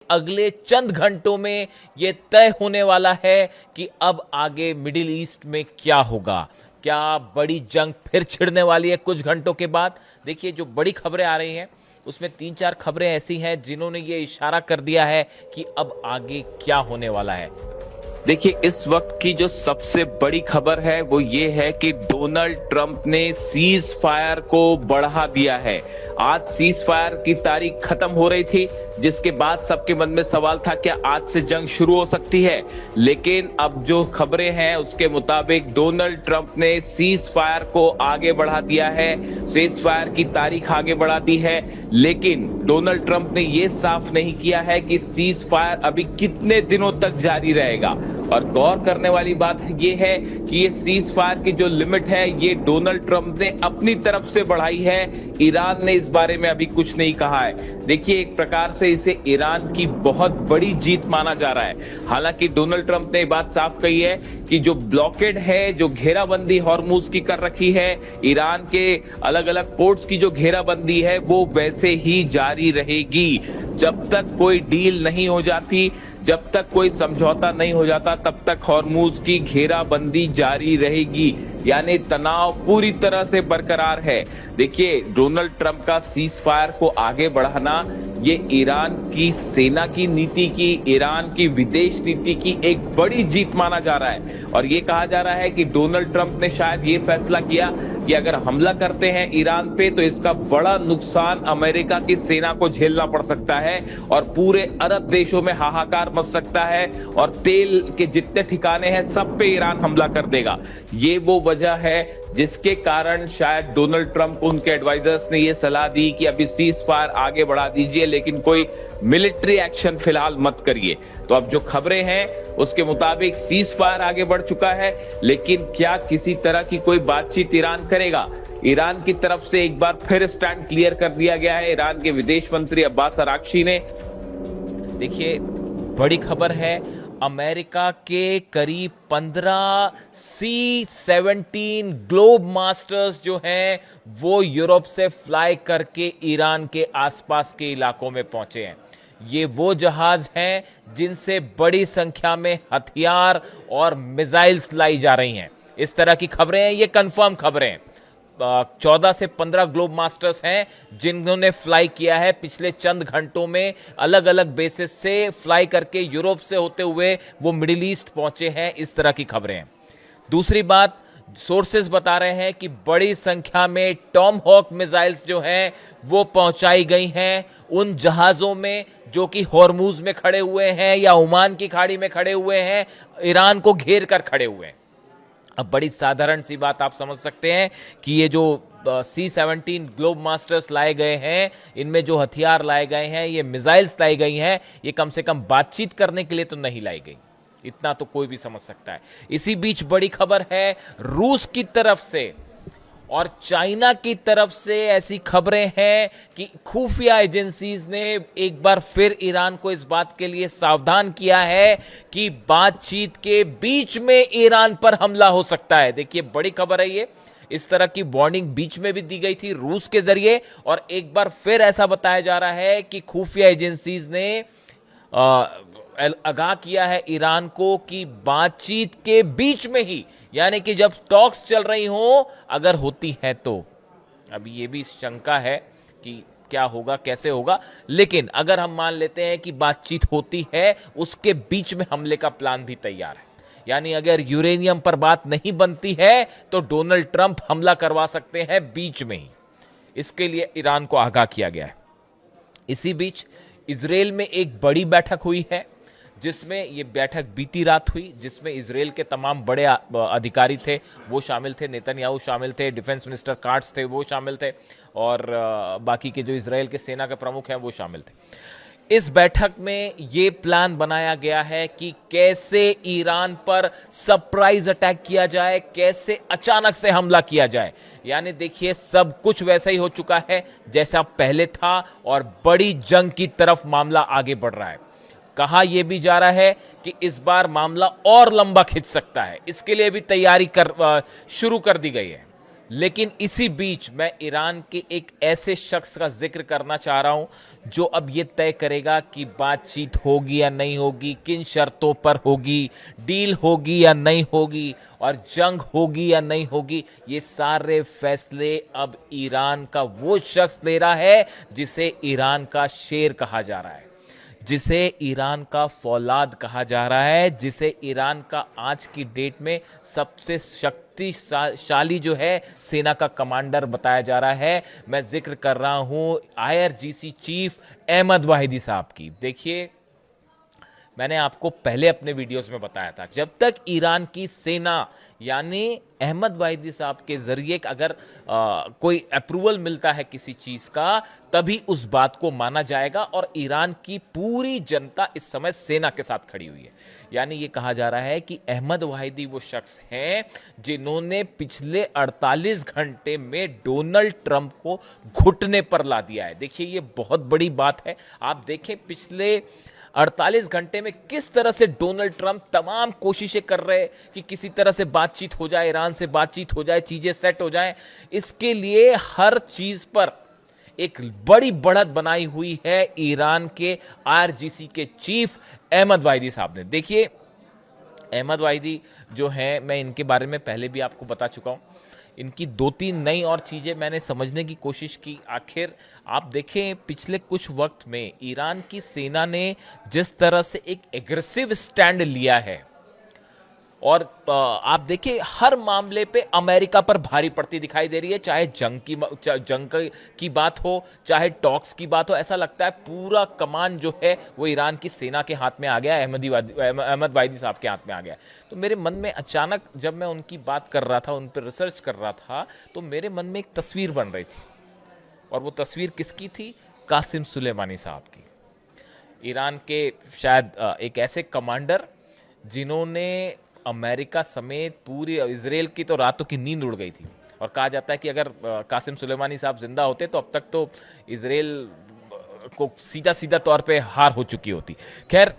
अगले चंद घंटों में यह तय होने वाला है कि अब आगे मिडिल ईस्ट में क्या होगा। क्या बड़ी जंग फिर छिड़ने वाली है कुछ घंटों के बाद? देखिए, जो बड़ी खबरें आ रही हैं उसमें 3-4 खबरें ऐसी हैं जिन्होंने ये इशारा कर दिया है कि अब आगे क्या होने वाला है। देखिए, इस वक्त की जो सबसे बड़ी खबर है वो ये है कि डोनाल्ड ट्रंप ने सीज फायर को बढ़ा दिया है। आज सीज फायर की तारीख खत्म हो रही थी, जिसके बाद सबके मन में सवाल था क्या आज से जंग शुरू हो सकती है। लेकिन अब जो खबरें हैं उसके मुताबिक डोनाल्ड ट्रंप ने सीज फायर को आगे बढ़ा दिया है, सीज फायर की तारीख आगे बढ़ा दी है। लेकिन डोनाल्ड ट्रंप ने यह साफ नहीं किया है कि सीज फायर अभी कितने दिनों तक जारी रहेगा। और गौर करने वाली बात यह है कि ये सीज फायर की जो लिमिट है ये डोनाल्ड ट्रंप ने अपनी तरफ से बढ़ाई है। ईरान ने इस बारे में अभी कुछ नहीं कहा है। देखिए, एक प्रकार से इसे ईरान की बहुत बड़ी जीत माना जा रहा है। हालांकि डोनाल्ड ट्रंप ने बात साफ कही है कि जो ब्लॉकेड है, जो घेराबंदी हॉर्मुज की कर रखी है, ईरान के अलग अलग पोर्ट्स की जो घेराबंदी है वो वैसे ही जारी रहेगी। जब तक कोई डील नहीं हो जाती, जब तक कोई समझौता नहीं हो जाता, तब तक हॉर्मुज की घेराबंदी जारी रहेगी। यानी तनाव पूरी तरह से बरकरार है। देखिए, डोनाल्ड ट्रंप का सीज फायर को आगे बढ़ाना ये ईरान की सेना की नीति की, ईरान की विदेश नीति की एक बड़ी जीत माना जा रहा है। और ये कहा जा रहा है कि डोनाल्ड ट्रंप ने शायद ये फैसला किया कि अगर हमला करते हैं ईरान पे तो इसका बड़ा नुकसान अमेरिका की सेना को झेलना पड़ सकता है और पूरे अरब देशों में हाहाकार मच सकता है और तेल के जितने ठिकाने हैं सब पे ईरान हमला कर देगा। ये वो वजह है जिसके कारण शायद डोनाल्ड ट्रंप को उनके एडवाइजर्स ने यह सलाह दी कि अभी सीज फायर आगे बढ़ा दीजिए, लेकिन कोई मिलिट्री एक्शन फिलहाल मत करिए। तो अब जो खबरें हैं उसके मुताबिक सीज फायर आगे बढ़ चुका है, लेकिन क्या किसी तरह की कोई बातचीत ईरान करेगा? ईरान की तरफ से एक बार फिर स्टैंड क्लियर कर दिया गया है ईरान के विदेश मंत्री अब्बास अरागची ने। देखिए, बड़ी खबर है, अमेरिका के करीब 15 C-17 ग्लोब मास्टर्स जो हैं वो यूरोप से फ्लाई करके ईरान के आसपास के इलाकों में पहुंचे हैं। ये वो जहाज हैं जिनसे बड़ी संख्या में हथियार और मिसाइल्स लाई जा रही हैं। इस तरह की खबरें हैं, ये कंफर्म खबरें हैं। 14 से 15 ग्लोब मास्टर्स हैं जिन्होंने फ्लाई किया है पिछले चंद घंटों में, अलग अलग बेसिस से फ्लाई करके यूरोप से होते हुए वो मिडिल ईस्ट पहुंचे हैं। इस तरह की खबरें हैं। दूसरी बात, सोर्सेज बता रहे हैं कि बड़ी संख्या में टॉम हॉक मिसाइल्स जो हैं वो पहुंचाई गई हैं उन जहाजों में जो कि हॉर्मुज में खड़े हुए हैं या ओमान की खाड़ी में खड़े हुए हैं, ईरान को घेर कर खड़े हुए हैं। अब बड़ी साधारण सी बात आप समझ सकते हैं कि ये जो C-17 ग्लोब मास्टर्स लाए गए हैं, इनमें जो हथियार लाए गए हैं, ये मिसाइल्स लाई गई हैं, ये कम से कम बातचीत करने के लिए तो नहीं लाई गई। इतना तो कोई भी समझ सकता है। इसी बीच बड़ी खबर है रूस की तरफ से और चाइना की तरफ से ऐसी खबरें हैं कि खुफिया एजेंसीज ने एक बार फिर ईरान को इस बात के लिए सावधान किया है कि बातचीत के बीच में ईरान पर हमला हो सकता है। देखिए, बड़ी खबर है ये। इस तरह की वार्निंग बीच में भी दी गई थी रूस के जरिए और एक बार फिर ऐसा बताया जा रहा है कि खुफिया एजेंसीज ने आगाह किया है ईरान को कि बातचीत के बीच में ही, यानी कि जब टॉक्स चल रही हो, अगर होती है तो, अभी ये भी शंका है कि क्या होगा, कैसे होगा, लेकिन अगर हम मान लेते हैं कि बातचीत होती है, उसके बीच में हमले का प्लान भी तैयार है। यानी अगर यूरेनियम पर बात नहीं बनती है तो डोनाल्ड ट्रंप हमला करवा सकते हैं बीच में ही। इसके लिए ईरान को आगाह किया गया है। इसी बीच इजराइल में एक बड़ी बैठक हुई है, जिसमें ये बैठक बीती रात हुई, जिसमें इजराइल के तमाम बड़े अधिकारी थे वो शामिल थे, नेतन्याहू शामिल थे, डिफेंस मिनिस्टर कार्ट्स थे वो शामिल थे और बाकी के जो इजराइल के सेना के प्रमुख हैं वो शामिल थे। इस बैठक में ये प्लान बनाया गया है कि कैसे ईरान पर सरप्राइज अटैक किया जाए, कैसे अचानक से हमला किया जाए। यानी देखिए, सब कुछ वैसा ही हो चुका है जैसा पहले था और बड़ी जंग की तरफ मामला आगे बढ़ रहा है। कहा यह भी जा रहा है कि इस बार मामला और लंबा खिंच सकता है, इसके लिए भी तैयारी शुरू कर दी गई है। लेकिन इसी बीच मैं ईरान के एक ऐसे शख्स का जिक्र करना चाह रहा हूं जो अब यह तय करेगा कि बातचीत होगी या नहीं होगी, किन शर्तों पर होगी, डील होगी या नहीं होगी, और जंग होगी या नहीं होगी। ये सारे फैसले अब ईरान का वो शख्स ले रहा है जिसे ईरान का शेर कहा जा रहा है, जिसे ईरान का फौलाद कहा जा रहा है, जिसे ईरान का आज की डेट में सबसे शक्तिशाली जो है सेना का कमांडर बताया जा रहा है। मैं जिक्र कर रहा हूं आईआरजीसी चीफ अहमद वाहिदी साहब की। देखिए, मैंने आपको पहले अपने वीडियोस में बताया था, जब तक ईरान की सेना यानी अहमद वाहिदी साहब के जरिए अगर कोई अप्रूवल मिलता है किसी चीज का, तभी उस बात को माना जाएगा। और ईरान की पूरी जनता इस समय सेना के साथ खड़ी हुई है। यानी ये कहा जा रहा है कि अहमद वाहिदी वो शख्स हैं जिन्होंने पिछले 48 घंटे में डोनाल्ड ट्रंप को घुटने पर ला दिया है। देखिए, ये बहुत बड़ी बात है। आप देखें पिछले 48 घंटे में किस तरह से डोनाल्ड ट्रंप तमाम कोशिशें कर रहे कि किसी तरह से बातचीत हो जाए, ईरान से बातचीत हो जाए, चीजें सेट हो जाएं। इसके लिए हर चीज पर एक बड़ी बढ़त बनाई हुई है ईरान के आईआरजीसी के चीफ अहमद वाहिदी साहब ने। देखिए, अहमद वाहिदी जो हैं, मैं इनके बारे में पहले भी आपको बता चुका हूं। इनकी 2-3 नई और चीज़ें मैंने समझने की कोशिश की। आखिर आप देखें पिछले कुछ वक्त में ईरान की सेना ने जिस तरह से एक एग्रेसिव स्टैंड लिया है, और आप देखिए हर मामले पे अमेरिका पर भारी पड़ती दिखाई दे रही है, चाहे जंग की बात हो, चाहे टॉक्स की बात हो। ऐसा लगता है पूरा कमान जो है वो ईरान की सेना के हाथ में आ गया, अहमद वाहिदी साहब के हाथ में आ गया। तो मेरे मन में अचानक जब मैं उनकी बात कर रहा था, उन पर रिसर्च कर रहा था, तो मेरे मन में एक तस्वीर बन रही थी। और वो तस्वीर किसकी थी? कासिम सुलेमानी साहब की। ईरान के शायद एक ऐसे कमांडर जिन्होंने अमेरिका समेत पूरी इजराइल की तो रातों की नींद उड़ गई थी। और कहा जाता है कि अगर कासिम सुलेमानी साहब जिंदा होते तो अब तक तो इजराइल को सीधा सीधा तौर पे हार हो चुकी होती। खैर,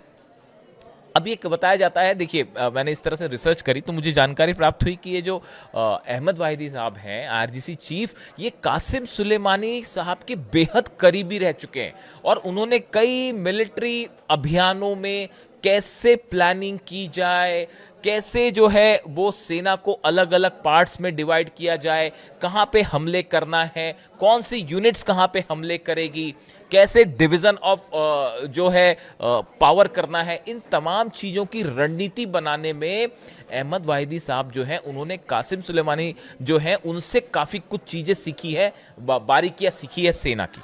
अब ये बताया जाता है, देखिए मैंने इस तरह से रिसर्च करी तो मुझे जानकारी प्राप्त हुई कि ये जो अहमद वाहिदी साहब हैं आईआरजीसी चीफ, ये कासिम सुलेमानी साहब के बेहद करीबी रह चुके हैं। और उन्होंने कई मिलिट्री अभियानों में कैसे प्लानिंग की जाए, कैसे जो है वो सेना को अलग अलग पार्ट्स में डिवाइड किया जाए, कहां पे हमले करना है, कौन सी यूनिट्स कहां पे हमले करेगी, कैसे डिवीजन ऑफ जो है पावर करना है, इन तमाम चीजों की रणनीति बनाने में अहमद वाहिदी साहब जो हैं उन्होंने कासिम सुलेमानी जो हैं उनसे काफी कुछ चीजें सीखी है, बारीकियां सीखी है सेना की।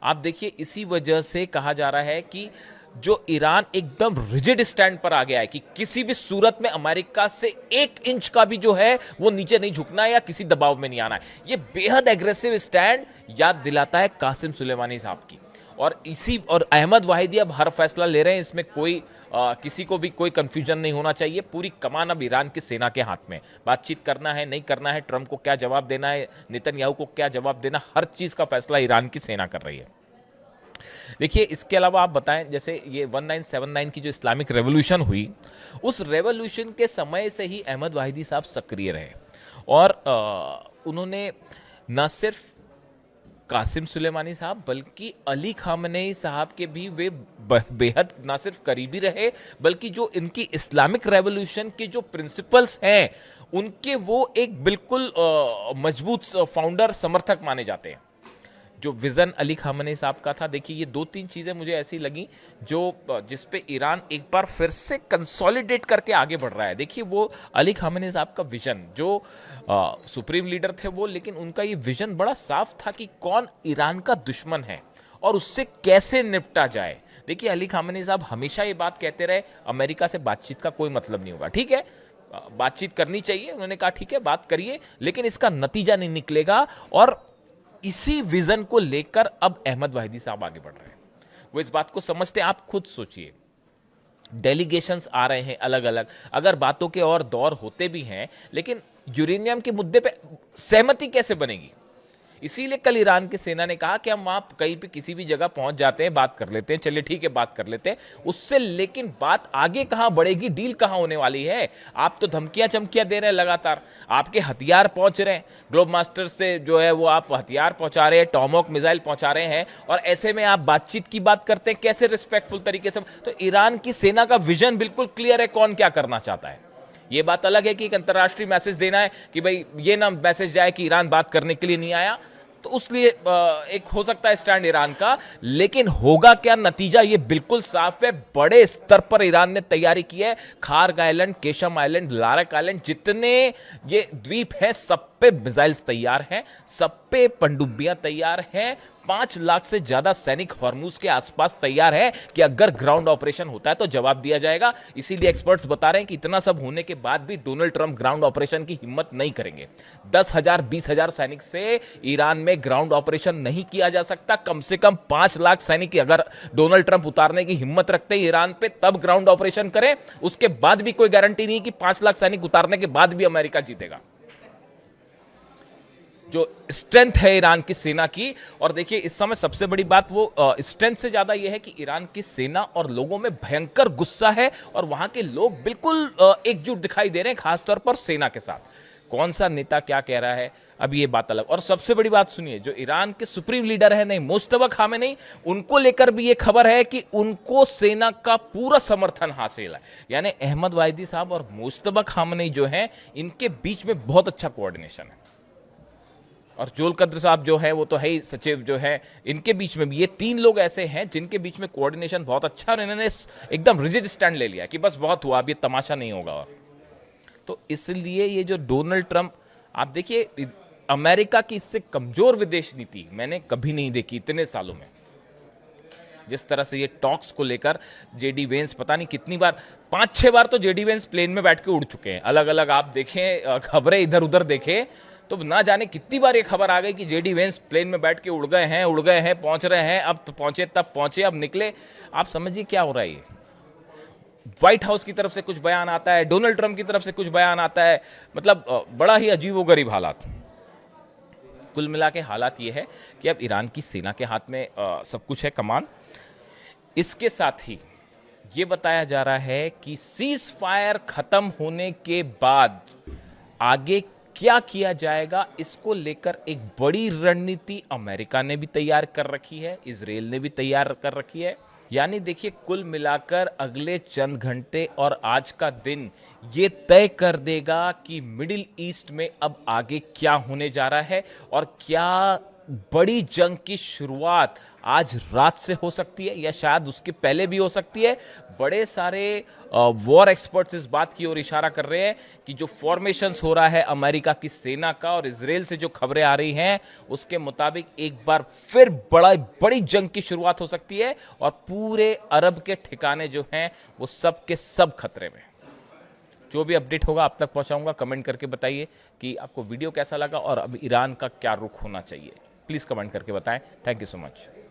आप देखिए, इसी वजह से कहा जा रहा है कि जो ईरान एकदम रिजिड स्टैंड पर आ गया है कि किसी भी सूरत में अमेरिका से 1 इंच का भी जो है वो नीचे नहीं झुकना है या किसी दबाव में नहीं आना है। ये बेहद एग्रेसिव स्टैंड याद दिलाता है कासिम सुलेमानी साहब की। और अहमद वाहिदी अब हर फैसला ले रहे हैं, इसमें कोई किसी को भी कोई कंफ्यूजन नहीं होना चाहिए। पूरी कमान अब ईरान की सेना के हाथ में। बातचीत करना है, नहीं करना है, ट्रंप को क्या जवाब देना है, नेतन्याहू को क्या जवाब देना, हर चीज का फैसला ईरान की सेना कर रही है। देखिए, इसके अलावा आप बताएं, जैसे ये 1979 की जो इस्लामिक रेवोल्यूशन हुई, उस रेवोल्यूशन के समय से ही अहमद वाहिदी साहब सक्रिय रहे। और उन्होंने न सिर्फ कासिम सुलेमानी साहब बल्कि अली खामनेई साहब के भी वे बेहद ना सिर्फ करीबी रहे, बल्कि जो इनकी इस्लामिक रेवोल्यूशन के जो प्रिंसिपल्स हैं उनके वो एक बिल्कुल मजबूत फाउंडर समर्थक माने जाते हैं। जो विजन अली खामनेई साहब का था, देखिए ये 2-3 चीजें मुझे ऐसी लगी जो जिस पे ईरान एक बार फिर से कंसोलिडेट करके आगे बढ़ रहा है। देखिए, वो अली खामनेई साहब का विजन, जो सुप्रीम लीडर थे वो, लेकिन उनका ये विजन बड़ा साफ था कि कौन ईरान का दुश्मन है और उससे कैसे निपटा जाए। देखिए, अली खामनेई साहब हमेशा ये बात कहते रहे, अमेरिका से बातचीत का कोई मतलब नहीं होगा। ठीक है, बातचीत करनी चाहिए, उन्होंने कहा ठीक है बात करिए, लेकिन इसका नतीजा नहीं निकलेगा। और इसी विजन को लेकर अब अहमद वाहिदी साहब आगे बढ़ रहे हैं। वो इस बात को समझते हैं। आप खुद सोचिए, डेलीगेशंस आ रहे हैं अलग अलग, अगर बातों के और दौर होते भी हैं, लेकिन यूरेनियम के मुद्दे पे सहमति कैसे बनेगी? इसीलिए कल ईरान की सेना ने कहा कि हम वहां कहीं पे किसी भी जगह पहुंच जाते हैं, बात कर लेते हैं, चलिए ठीक है बात कर लेते हैं उससे, लेकिन बात आगे कहां बढ़ेगी, डील कहां होने वाली है। आप तो धमकियां चमकियां दे रहे हैं लगातार, आपके हथियार पहुंच रहे हैं, ग्लोब मास्टर से जो है वो आप हथियार पहुंचा रहे हैं, टॉमहॉक मिसाइल पहुंचा रहे हैं, और ऐसे में आप बातचीत की बात करते हैं कैसे रिस्पेक्टफुल तरीके से। तो ईरान की सेना का विजन बिल्कुल क्लियर है कौन क्या करना चाहता है। ये बात अलग है कि एक अंतर्राष्ट्रीय मैसेज देना है कि भाई ये ना मैसेज जाए कि ईरान बात करने के लिए नहीं आया, तो उसलिए एक हो सकता है स्टैंड ईरान का, लेकिन होगा क्या नतीजा ये बिल्कुल साफ है। बड़े स्तर पर ईरान ने तैयारी की है। Kharg island, Qeshm island, Larak island, जितने ये द्वीप है सब पे मिसाइल्स तैयार हैं, सब पे पनडुब्बियां तैयार हैं। 5 लाख से ज्यादा सैनिक हॉर्मुज के आसपास तैयार है कि अगर ग्राउंड ऑपरेशन होता है तो जवाब दिया जाएगा। इसीलिए एक्सपर्ट्स बता रहे हैं कि इतना सब होने के बाद भी डोनाल्ड ट्रंप ग्राउंड ऑपरेशन की हिम्मत नहीं करेंगे। 10,000 20,000 सैनिक से ईरान में ग्राउंड ऑपरेशन नहीं किया जा सकता। कम से कम 5 लाख सैनिक अगर डोनाल्ड ट्रंप उतारने की हिम्मत रखते हैं ईरान पे तब ग्राउंड ऑपरेशन करें, उसके बाद भी कोई गारंटी नहीं कि 5 लाख सैनिक उतारने के बाद भी अमेरिका जीतेगा। जो स्ट्रेंथ है ईरान की सेना की, और देखिए इस समय सबसे बड़ी बात वो स्ट्रेंथ से ज्यादा यह है कि ईरान की सेना और लोगों में भयंकर गुस्सा है, और वहां के लोग बिल्कुल एकजुट दिखाई दे रहे हैं, खासतौर पर सेना के साथ। कौन सा नेता क्या कह रहा है अब ये बात अलग। और सबसे बड़ी बात सुनिए, जो ईरान के सुप्रीम लीडर है नहीं मुश्तबा खामेनी, उनको लेकर भी ये खबर है कि उनको सेना का पूरा समर्थन हासिल है। यानी अहमद वाहिदी साहब और मुश्तबा खामेनी जो है इनके बीच में बहुत अच्छा कोऑर्डिनेशन है, और जोल कद्र साहब जो है वो तो है ही सचिव जो है, इनके बीच में भी ये 3 लोग ऐसे हैं जिनके बीच में कोऑर्डिनेशन बहुत अच्छा, और इन्होंने एकदम रिजिड स्टैंड ले लिया कि बस बहुत हुआ, अब ये तमाशा नहीं होगा। और तो इसलिए ये जो डोनाल्ड ट्रंप, आप देखिए अमेरिका की इससे कमजोर विदेश नीति मैंने कभी नहीं देखी इतने सालों में। जिस तरह से ये टॉक्स को लेकर जेडी वेंस पता नहीं कितनी बार, 5-6 बार तो जेडी वेंस प्लेन में बैठ के उड़ चुके हैं, अलग अलग आप देखें खबरें इधर उधर देखें तो ना जाने कितनी बार ये खबर आ गई कि जेडी वेंस प्लेन में बैठ के उड़ गए हैं, पहुंच रहे हैं, अब तो पहुंचे तब पहुंचे, अब निकले। आप समझिए क्या हो रहा है। ये व्हाइट हाउस की तरफ से कुछ बयान आता है, डोनाल्ड ट्रंप की तरफ से कुछ बयान आता है, मतलब बड़ा ही अजीबोगरीब हालात। कुल मिला के हालात ये है कि अब ईरान की सेना के हाथ में सब कुछ है, कमान। इसके साथ ही ये बताया जा रहा है कि सीज फायर खत्म होने के बाद आगे क्या किया जाएगा, इसको लेकर एक बड़ी रणनीति अमेरिका ने भी तैयार कर रखी है, इजराइल ने भी तैयार कर रखी है। यानी देखिए कुल मिलाकर अगले चंद घंटे और आज का दिन ये तय कर देगा कि मिडिल ईस्ट में अब आगे क्या होने जा रहा है, और क्या बड़ी जंग की शुरुआत आज रात से हो सकती है या शायद उसके पहले भी हो सकती है। बड़े सारे वॉर एक्सपर्ट्स इस बात की ओर इशारा कर रहे हैं कि जो फॉर्मेशंस हो रहा है अमेरिका की सेना का और इजराइल से जो खबरें आ रही हैं उसके मुताबिक एक बार फिर बड़ी जंग की शुरुआत हो सकती है, और पूरे अरब के ठिकाने जो हैं वो सब के सब खतरे में। जो भी अपडेट होगा आप तक पहुंचाऊंगा। कमेंट करके बताइए कि आपको वीडियो कैसा लगा और अब ईरान का क्या रुख होना चाहिए, प्लीज कमेंट करके बताएं। Thank you so much.